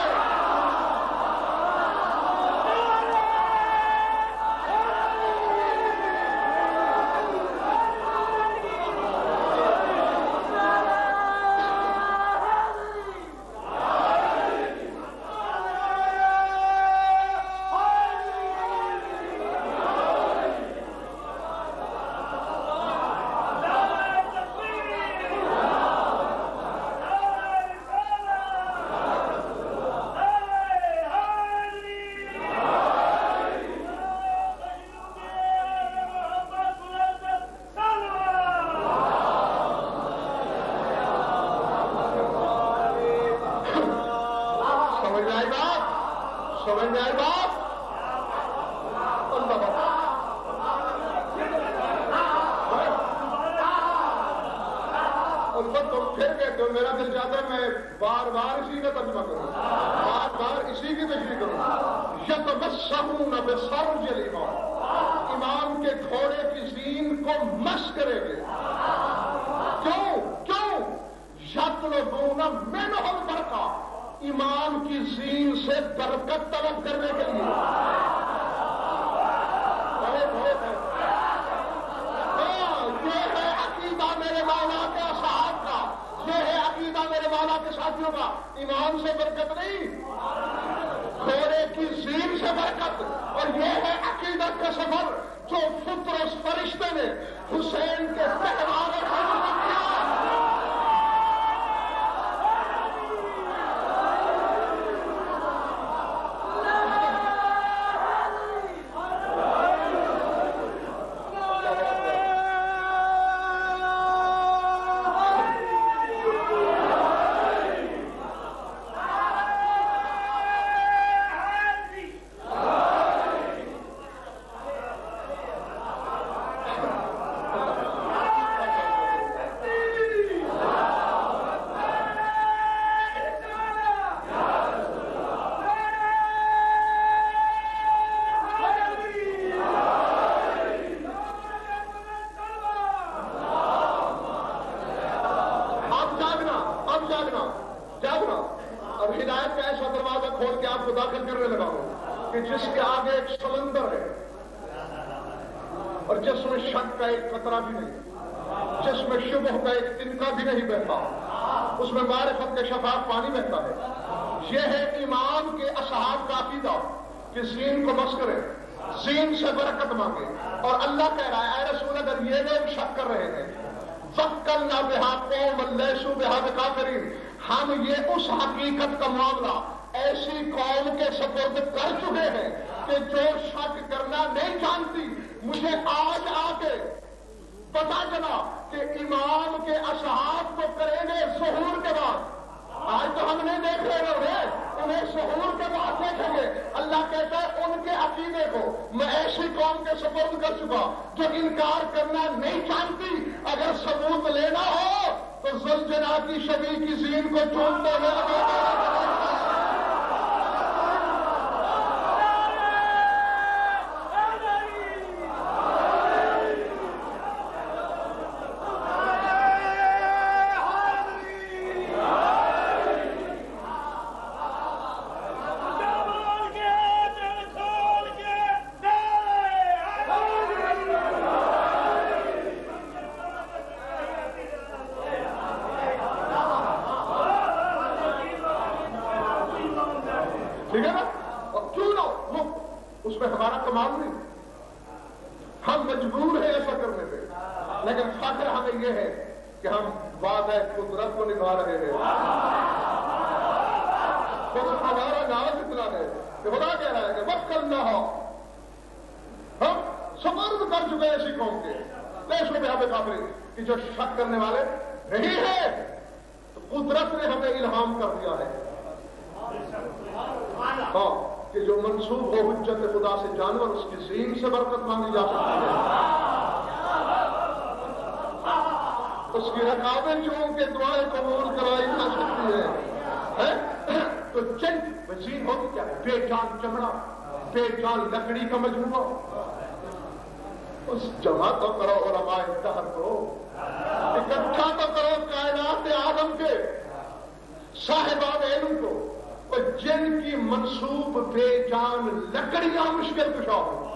میرا دل چاہتا ہے میں بار بار اسی کا ترجمہ کروں, بار بار اسی کی تشریح کروں. یتمسحون بسرج الامام, امام کے گھوڑے کی زین کو مس کریں گے. کیوں یطلبون منہ البرکۃ, امام کی زین سے برکت طلب کرنے کے لیے. یہ ہے عقیدہ میرے مولا کے اصحاب کا, یہ ہے عقیدہ میرے مولا کے ساتھیوں کا. امام سے برکت نہیں, گھوڑے کی زین سے برکت. اور یہ ہے عقیدت کا سفر جو فطرت فرشتے نے حسین کے پہناوے سے کیا. جس کے آگے ایک سمندر ہے اور جس میں شک کا ایک قطرہ بھی نہیں, جس میں شبہ کا ایک تنکا بھی نہیں بہتا, اس میں معرفت کے شفاف پانی بہتا ہے. یہ ہے امام کے اصحاب کا عقیدہ کہ زین کو بس کرے, زین سے برکت مانگے. اور اللہ کہہ رہا ہے اے رسول اگر یہ لوگ شک کر رہے ہیں وَكَّلْنَا بِهَا قَوْمًا لَيْسُوا بِهَا بِكَافِرِينَ, ہم یہ اس حقیقت کا معاملہ ایسی قوم کے سپرد کر چکے ہیں کہ جو شک کرنا نہیں جانتی. مجھے آج آ کے پتا چلا کہ امام کے اصحاب کو کریں گے ظہور کے بعد. آج تو ہم نہیں دیکھ رہے انہیں ظہور کے بعد دیکھیں گے. اللہ کہتا ہے ان کے عقیدے کو میں ایسی قوم کے سپرد کر چکا جو انکار کرنا نہیں جانتی. اگر ثبوت لینا ہو تو زلجنا کی شبی کی زین کو چونتے ہوئے ہم مجبور ہیں ایسا کرنے پہ، لیکن فخر ہمیں یہ ہے کہ ہم وعدہ قدرت کو نبھا رہے ہیں۔ تو ہمارا نام اتنا ہے کہ خدا کہہ رہا ہے کہ وقت کرنا ہو، ہم سپرد کر چکے ایسی قوم کے دیشوں میں ہمیں کافری کہ جو شک کرنے والے نہیں ہے، تو قدرت نے ہمیں الہام کر دیا ہے ہاں کہ جو منسوب ہو حجت خدا سے جانور، اس کی زین سے برکت مانگی جا سکتی ہے، اس کی رکاوٹ چون کے دعائیں قبول کرائی جا سکتی ہے۔ تو جنگ زین ہوتی کیا ہے؟ بے جان چمڑا، بے جان لکڑی کا مجموعہ۔ اس جمع تو کرو علماء دہر کو، اکٹھا تو کرو کائنات عالم کے صاحبان علم کو، اور جن کی منسوب بے جان لکڑیاں مشکل کشا ہو۔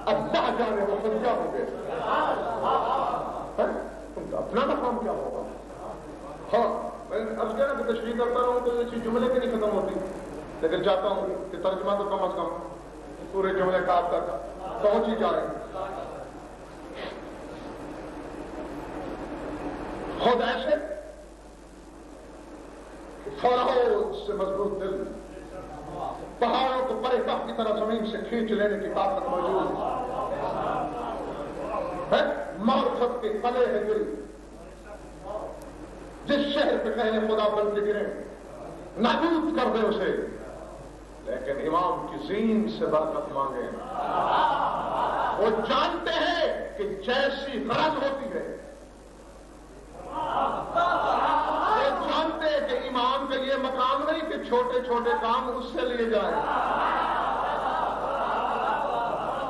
اللہ جانے وہ خود کیا ہوں گے، ان کا اپنا مقام کیا ہوگا۔ ہاں میں اب کیا نا کہ تشریح کرتا رہوں تو یہ چیز جملے کی نہیں ختم ہوتی، لیکن چاہتا ہوں کہ ترجمہ تو کم از کم پورے جملے کا آپ تک پہنچ ہی جائے۔ خود ایسے فوراً سے مضبوط دل، پہاڑوں کو پرے کف کی طرح زمین سے کھینچ لینے کی طاقت موجود ہے۔ معرفت کے قلعے ہے دل، جس شہر پہ کہیں خدا بن کے گرے نابود کر دے اسے، لیکن امام کی زین سے برکت مانگے۔ وہ جانتے ہیں کہ جیسی غرض ہوتی ہے، وہ جانتے ہیں کہ امام کا یہ مقام نہیں کہ چھوٹے چھوٹے کام اس سے لیے جائیں۔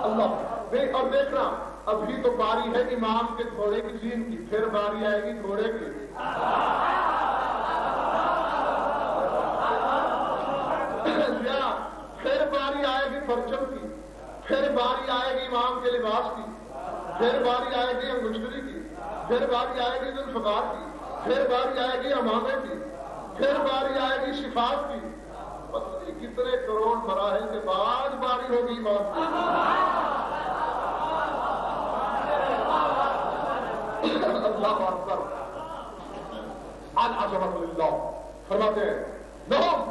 اللہ اور دیکھنا، ابھی تو باری ہے امام کے گھوڑے کی زین کی، پھر باری آئے گی گھوڑے کی۔ پھر باری آئے گی پرچم کی، پھر باری آئے گی امام کے لباس کی، پھر باری آئے گی انگشتری کی، پھر باری آئے گی ذوالفقار کی، پھر باری آئے گی امامے کی، پھر باری آئے گی صفات کی۔ پتہ نہیں کتنے کروڑ مراحل کے بعد باری ہوگی امام کی۔ اللہ اکبر، العظمت للہ۔ فرماتے ہیں لہم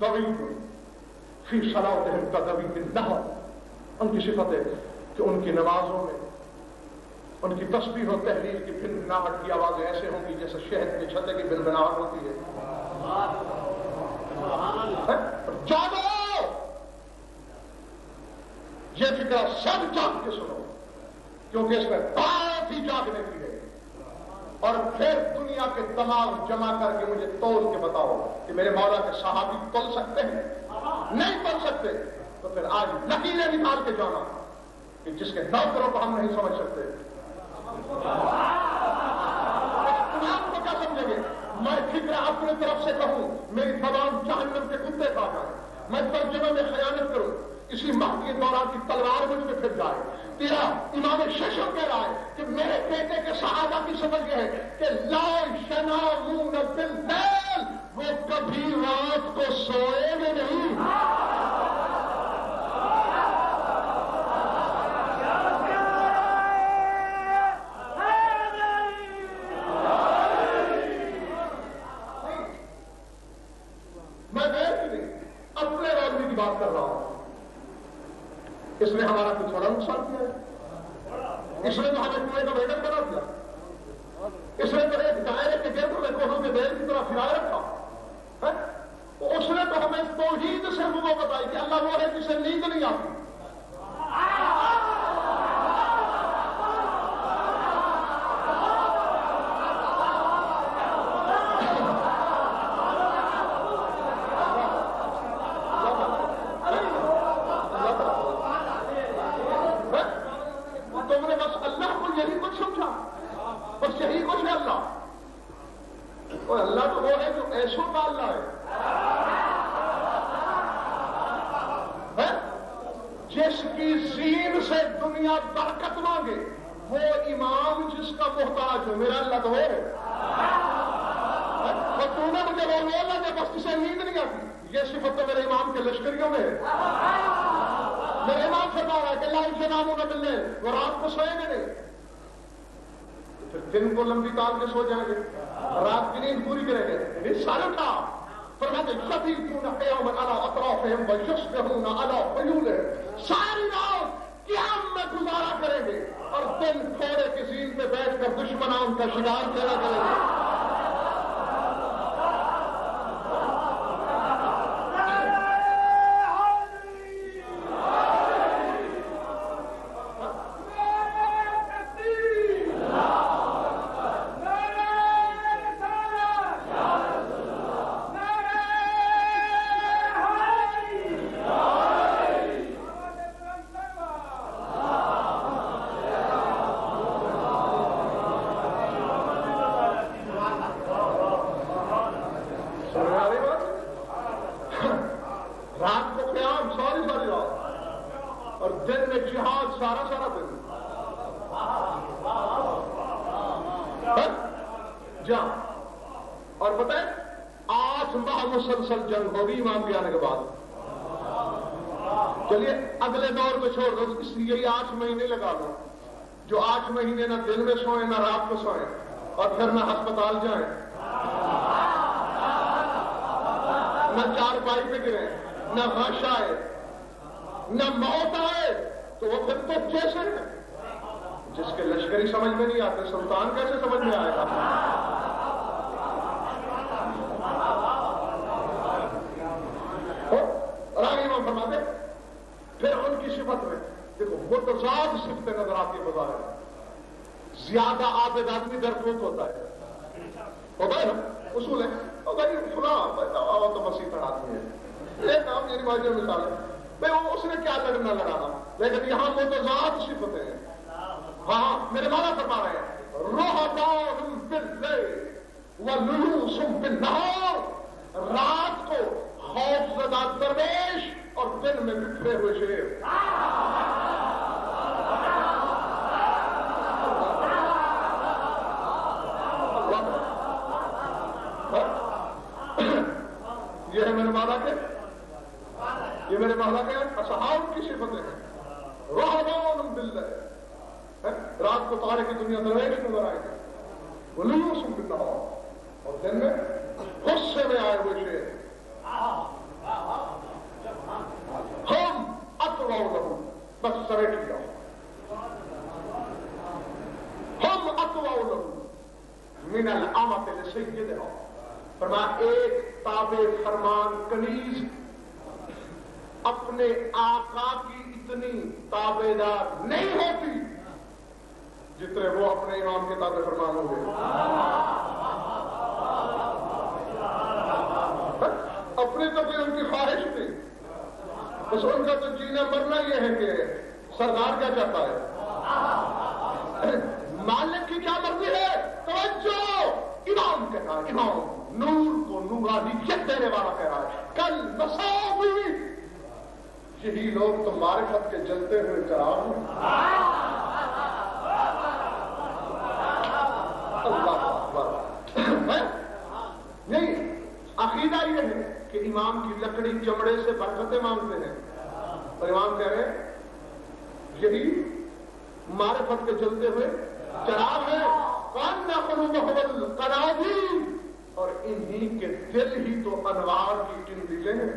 طویل فی صلاتہم کطویل النہر، ان کی صفت ہے کہ ان کی نمازوں میں ان کی تسبیح و تحلیل کی بھنبھناہٹ کی آوازیں ایسے ہوں گی جیسے شہد کے چھتے کی بھنبھناہٹ ہوتی ہے۔ جاگو، یہ فکر سب جاگ کے سنو، کیونکہ اس میں بات ہی جاگنے کی ہے۔ اور پھر دنیا کے دماغ جمع کر کے مجھے تول کے بتاؤ کہ میرے مولا کے صحابی تول سکتے ہیں؟ نہیں تول سکتے، تو پھر آج لکیریں نکال کے جانا کہ جس کے نوکروں کو ہم نہیں سمجھ سکتے، آپ کو کیا سمجھیں گے؟ میں فکر اپنی طرف سے کہوں، میری تمام جہنم کے کتے کھا جائیں، میں ترجمے میں خیانت کروں، اسی ماہ کے دوران کی تلوار مجھ پہ پھر جائے۔ تیرا امام ششم کہہ رہا ہے کہ میرے بیٹے کے صحابہ کی سمجھ یہ ہے کہ لا ینامون باللیل، وہ کبھی رات کو سوئے گے نہیں۔ بات کر رہا ہوں، اس نے ہمارا کچھ بڑا نقصان کیا ہے، اس نے تو ہمیں کنویں کا ویٹر بنا دیا، اس نے تو ایک دائرے کے گرد میں کوہوں کے بیل کی طرح پھیلائے رکھا، اس نے تو ہمیں توحید سے وہ بتائی کہ اللہ وہ ہے جسے نیند نہیں آتی۔ اللہ تو وہ ہے جو ایسوں کا اللہ ہے، دنیا برکت مانگے وہ امام جس کا محتاج ہو، میرا اللہ تو ہے اور تو نے مجھے وہ بولا کہ بس سے نیند نہیں آتی، یہ صفت تو میرے امام کے لشکریوں میں ہے۔ میرے امام فرما رہا ہے کہ لا ينامون باللیل، وہ رات کو سوئیں گے نہیں، پھر دن کو لمبی تال کے سو جائیں گے، رات کی نیند پوری کریں گے۔ یہ سارا تھا فرماتے یبیتون قیاما علی اطرافہم ویصبحون علی خیولہم، ساری رات قیام میں گزارا کریں گے اور دن گھوڑے کی زین پہ بیٹھ کر دشمنان کا شکار کیا کریں گے۔ رات کو قیام ساری رات اور دن میں جہاد سارا دن جا۔ اور پتہ ہے 8 ماہ مسلسل جنگ ہوگی امام کے آنے کے بعد۔ چلیے اگلے دور میں چھوڑ دو، اس لیے یہ 8 مہینے لگا دو، جو 8 مہینے نہ دن میں سوئیں نہ رات کو سوئیں اور پھر نہ ہسپتال جائیں نہ چارپائی پہ گریں نہ غش آئے نہ موت آئے، تو وہ پھر تو جیسے ہے جس کے لشکری سمجھ میں نہیں آتے سلطان کیسے سمجھ میں آئے گا؟ راغی امام فرماتے پھر ان کی صفت میں دیکھو متضاد صفتیں نظر آتی ہے بازار میں۔ زیادہ عابد آدمی درپوت ہوتا ہے نا، اصول ہے بھائی فلاں تو مسیح پڑھاتی ہے، ایک کام میری بات مثال ہے بھائی وہ اس نے کیا لڑنا لڑانا، لیکن یہاں متضاد صفتیں ہیں۔ ہاں میرے مولا فرما رہے ہیں رہبان باللیل وللوس بالنہار، رات کو خوف زدہ درویش اور دن میں بکھرے ہوئے شیر۔ یہ ہے میرے مولا کے، یہ میرے مولا کے اصحاب کی صفتیں ہیں۔ رہبان باللیل، رات کو تارے کی دنیا درویش نظر آئے گا، وللوس بالنہار اور دن میں غصے میں آئے ہوئے شیر۔ ہم اطلع لہم، بس سمیٹ لیا، ہم اطلع لہم من الامۃ لسیدہا، فرمایا ایک تابع فرمان کنیز اپنے آقا کی اتنی تابع دار نہیں ہوتی جتنے وہ اپنے امام کے تابع فرمان ہوں گے۔ اپنی تو کوئی ان کی خواہش نہیں، بس ان کا تو جینا مرنا یہ ہے کہ سردار کیا چاہتا ہے، مالک کی کیا مرضی ہے، توجہ، امام کہتا ہے، امام نور کو نورانیت دینے والا کہہ رہا ہے، کل مساوی، یہی لوگ تو معرفت کے جلتے ہوئے چراغ ہیں۔ اللہ اکبر، نہیں عقیدہ یہ ہے کہ امام کی لکڑی چمڑے سے برکتیں مانگتے ہیں، اور امام کہہ رہے ہیں یہی معرفت کے جلتے ہوئے چراغ ہے، کان قلوبہم القنادیل، اور انہی کے دل ہی تو انوار کی قندیلیں ہیں،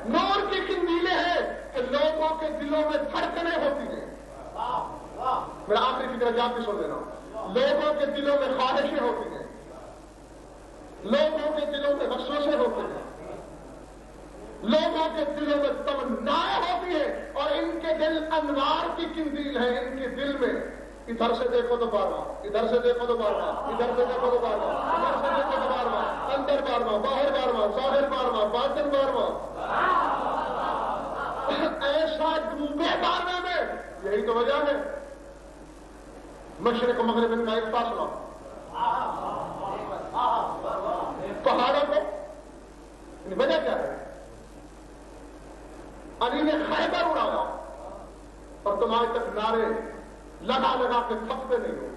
نور کی قندیلیں ہیں کہ لوگوں کے دلوں میں دھڑکنیں ہوتی ہیں۔ میرا آخری فکر جات بھی سن لینا، لوگوں کے دلوں میں خواہشیں ہوتی ہیں، لوگوں کے دلوں میں وسوسے ہوتے ہیں، لوگوں کے دلوں میں تمنائیں ہوتی ہیں، اور ان کے دل انوار کی قندیل ہے، ان کے دل میں ادھر سے دیکھو تو بارواں، ادھر سے دیکھو تو بارواں، ادھر سے دیکھو تو بارواں، ادھر سے دیکھو تو بارواں، اندر بارواں، باہر بارواں، ظاہر بارواں، باطن بارواں، ایسا ڈوبے بارے میں۔ یہی تو وجہ ہے مشرق و مغرب ان کا ایک فاصلہ، پہاڑوں کو وجہ کیا ہے؟ علی نے خیبر اڑایا، اور تم آج تک نعرے لگا لگا کے تھکتے نہیں ہو.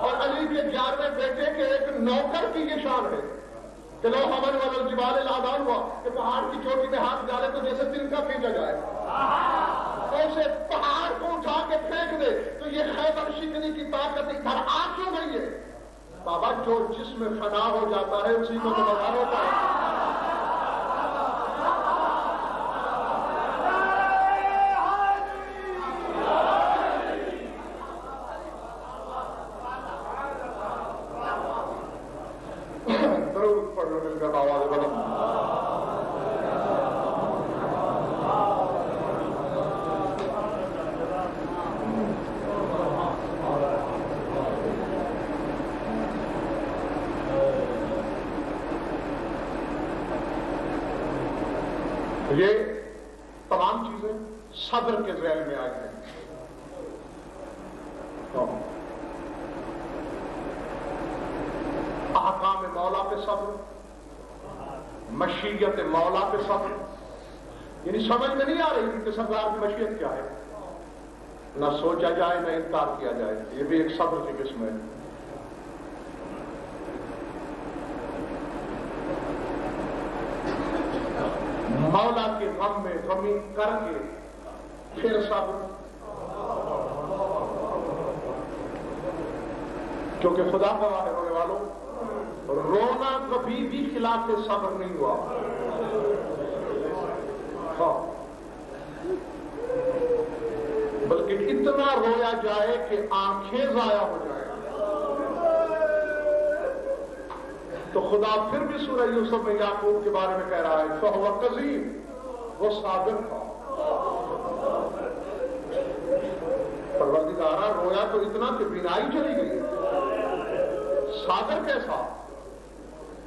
اور علی کے 11ویں بیٹے کے ایک نوکر کی یہ شان ہے کہ لو حمل والا الجبال العذاب ہوا کہ پہاڑ کی چوٹی میں ہاتھ ڈالے تو جیسے تنکا کھینچا جائے، تو اسے پہاڑ کو اٹھا کے پھینک دے تو یہ خیبر شکنی کی طاقت ادھر آ کیوں گئی ہے؟ بابا جو جس میں فنا ہو جاتا ہے اسی کو تو مزہ ہوتا ہے. یہ تمام چیزیں صبر کے ذیل میں آئی ہیں. احکام مولا پہ صبر، مشیت مولا پہ صبر. یعنی سمجھ میں نہیں آ رہی کہ سرکار کی مشیت کیا ہے، نہ سوچا جائے نہ انکار کیا جائے. یہ بھی ایک صبر کی قسم ہے. مولا کے غم میں غمی کر کے پھر صبر، کیونکہ خدا گواہ ہے رونے والوں، رونا کبھی بھی خلاف صبر نہیں ہوا. بلکہ اتنا رویا جائے کہ آنکھیں ضائع ہو جائیں. تو خدا پھر بھی سورہ یوسف میں یعقوب کے بارے میں کہہ رہا ہے فَهُوَ قَذِيمٌ، وہ صابر تھا. پروردگارہ رویا تو اتنا کہ بینائی چلی گئی، صابر کیسا؟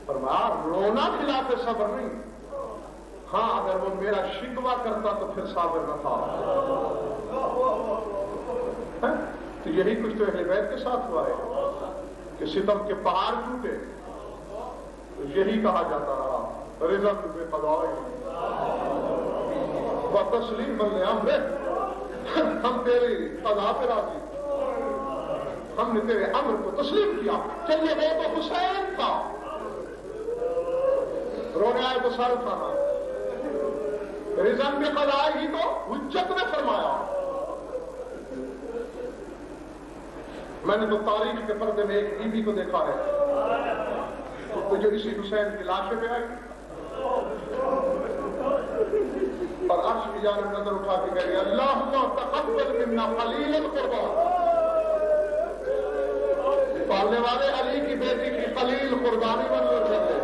فرمایا رونا خلاف صبر نہیں. ہاں اگر وہ میرا شکوہ کرتا تو پھر صابر نہ تھا. تو یہی کچھ تو اہل بیت کے ساتھ ہوا ہے کہ ستم کے پہاڑ ٹوٹے، یہی کہا جاتا رہا رزق بے قضاء و تسلیم الامر، ہم تیری قضا پہ راضی، ہم نے تیرے امر کو تسلیم کیا. چلیے وہ تو حسین تھا، رونے آئے تو سر اٹھانا. رزق بے قضاء ہی تو حجت نے فرمایا. میں نے تو تاریخ کے پردے میں ایک بی بی کو دیکھا ہے تو جو اسی حسین کی لاشیں پہ آئی اور عرش کی جانب نظر اٹھا کے کہہ رہی اللہم تقبل منا خلیل القربان. پالنے والے علی کی بیٹی کی خلیل قربانی منظور کر دے.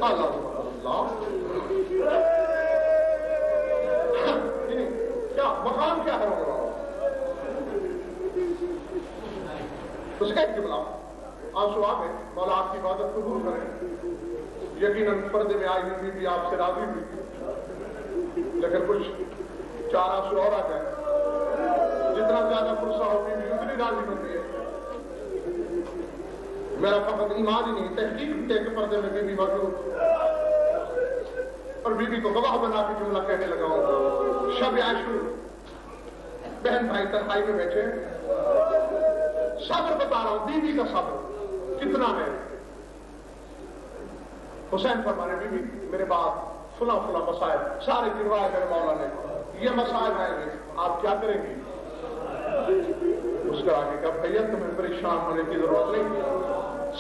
اللہ کیا مقام کیا ہے اس کا جملہ آنسو آ گئے. مولا آپ کی عبادت قبول کریں. یقیناً پردے میں آئی ہوئی بھی آپ سے راضی ہوئی تھی، لیکن کچھ 4 آنسو اور آ گئے. جتنا زیادہ فرصہ ہوگی بھی اتنی راضی ہوتی ہے. میرا فقط ایمان ہی نہیں، تحقیق بھی کہ پردے میں بھی موجود اور بیوی کو گواہ بنا کے جملہ کہنے لگا ہوں. شب عاشور بہن بھائی تنہائی میں بیٹھے، صبر بتا رہا ہوں، بیوی کا صبر کتنا ہے. حسین فرمانے بیوی میرے بعد فلاں فلاں مسائل سارے گنوائے میرے مولا نے، یہ مسائل آئیں گے، آپ کیا کریں گی؟ اس کا آگے کہا بھیا تمہیں پریشان ہونے کی ضرورت نہیں.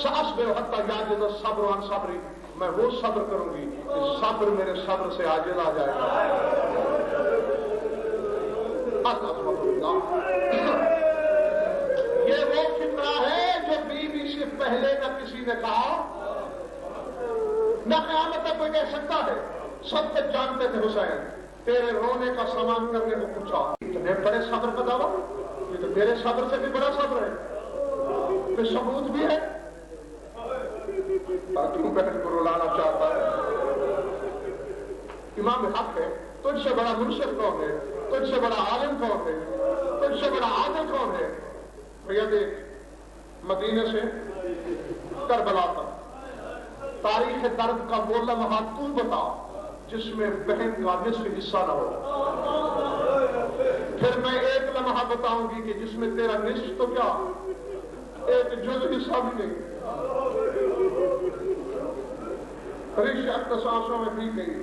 ساس بے حتیٰ یاجز الصبر عن صبری، میں وہ صبر کروں گی کہ صبر میرے صبر سے عاجز آ جائے گا. یہ وہ فطرہ ہے جو بیوی سے پہلے نہ کسی نے کہا نہ قیامت تک کوئی کہہ سکتا ہے. سب تک جانتے تھے حسین تیرے رونے کا سامان کرنے کو پوچھا تمہیں بڑے صبر کا دعویٰ، یہ تو میرے صبر سے بھی بڑا صبر ہے، پھر ثبوت بھی ہے. کیوں بہن کو رلانا چاہتا ہے؟ امام حق ہے. تجھ سے بڑا منصف کون ہے؟ تجھ سے بڑا عالم کون ہے؟ تجھ سے بڑا عادل کون ہے؟ بھیا دیکھ مدینے سے کربلا تک تاریخ درد کا وہ لمحہ تو بتا جس میں بہن کا نصف حصہ نہ ہو. پھر میں ایک لمحہ بتاؤں گی کہ جس میں تیرا نصف تو کیا ایک جز حصہ بھی نہیں. رش اختصاصوں میں بھی گئی.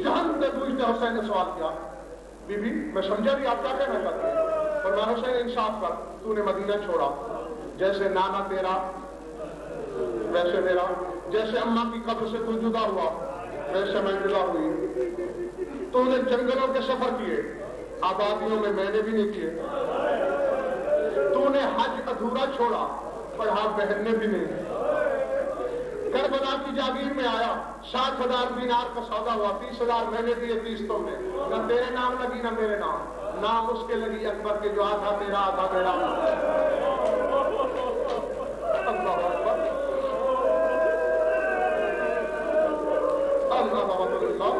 جہاں تک پوچھتے حسین نے سوال کیا بی بی میں سمجھا بھی آپ کیا کہنا چاہتے ہیں. فرمایا حسین انصاف کر, تو نے مدینہ چھوڑا, جیسے نانا تیرا ویسے میرا, جیسے اماں کی قبر سے تو جدا ہوا ویسے میں جدا ہوئی. تو نے جنگلوں کے سفر کیے, آبادیوں میں نے بھی نہیں کیے. تو نے حج ادھورا چھوڑا, پڑھا بہن نے بھی نہیں. کربلا کی جاگیر میں آیا, 60,000 دینار کا سودا ہوا, 30,000 میں نے دیے, 30 تم نے. نہ تیرے نام لگی نہ میرے نام, نام اس کے لگی اکبر کے جو آدھا تیرا آدھا میرا. اللہ اکبر, اللہ اللہ.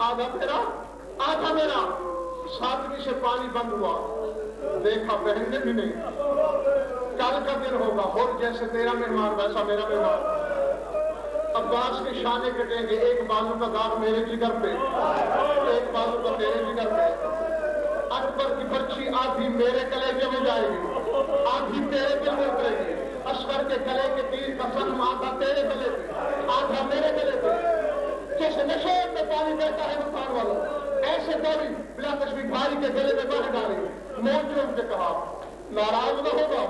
آدھا تیرا آدھا میرا. 7ویں سے پانی بند ہوا, دیکھا بہن نے بھی نہیں. کل کا دن ہوگا, اور جیسے تیرا مہمان ویسا میرا مہمان. عباس کے شانے کٹیں گے, ایک بازو کا داغ میرے جگر پہ, ایک بازو کا تیرے جگر پہ. اکبر کی پرچی آدھی میرے کلیجے میں جائے گی, آدھی تیرے دل میں اترے گی. اصغر کے گلے کے تیر کا زخم آدھا تیرے گلے پہ, آدھا میرے گلے پہ. جیسے نشے میں پانی بہتا ہے مکان والوں, ایسے دوری بلا تشبیہ بھائی کے گلے میں بہہ ڈالی. مون چوم کے کہا ناراض نہ ہوگا,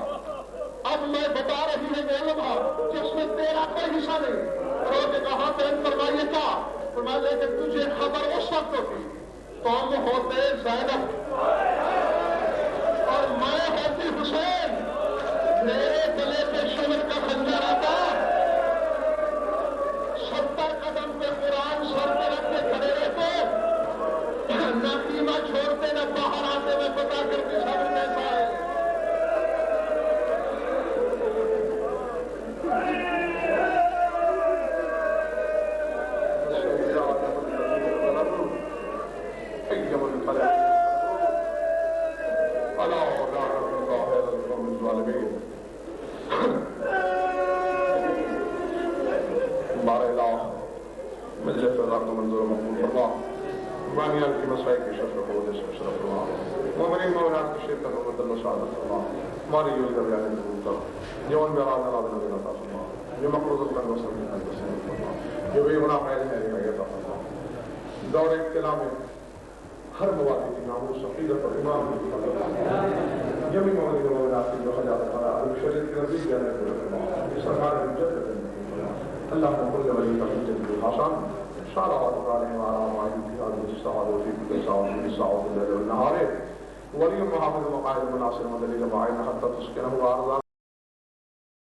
اب میں بتا رہی ہوں معلومہ جس میں تیرا کوئی حصہ نہیں. رو کے کہا تین فرمائیے کیا. فرمایا لیکن تجھے خبر اس وقت ہوتی تم ہوتے زینب اور میں ہوتی حسین. میرے گلے پہ شمر کا خنجر آتا, 70 قدم پہ قرآن سر پہ رکھ کے کھڑے رہتے, نہ قیمہ چھوڑتے نہ باہر آتے. میں پتا کرتی سب کیسا ہے. بانیان کی مسائل کی شرف کو دے سے شرف فرما, مومنین مومنات کی شرکت و مدد و سعادت فرما. ہماری یولی کا بیان قبول کر, جون بیران اللہ بن نبی عطا فرما, جو مقروض کر وسلم کا تسلیم فرما, جو بھی گناہ پہلے ہے عطا فرما. دور ابتلا میں ہر مواد کی ناموس عقیدت اور ایمان کی حفاظت فرما. جمی مومنین مومنات کی جو حجات فرما, شریعت کی نزدیک جانے کو فرما, سرکار حجت کرنے کو فرما. اللہ کل ولی کا حجت الحسن صلوات علیہ وآلہ وآلہ الصحابہ وفي كل ساعة وفي ساعة الليل والنهار ولي محافظ وقائد المناصر ودليل معين حتى تسكنه أرضا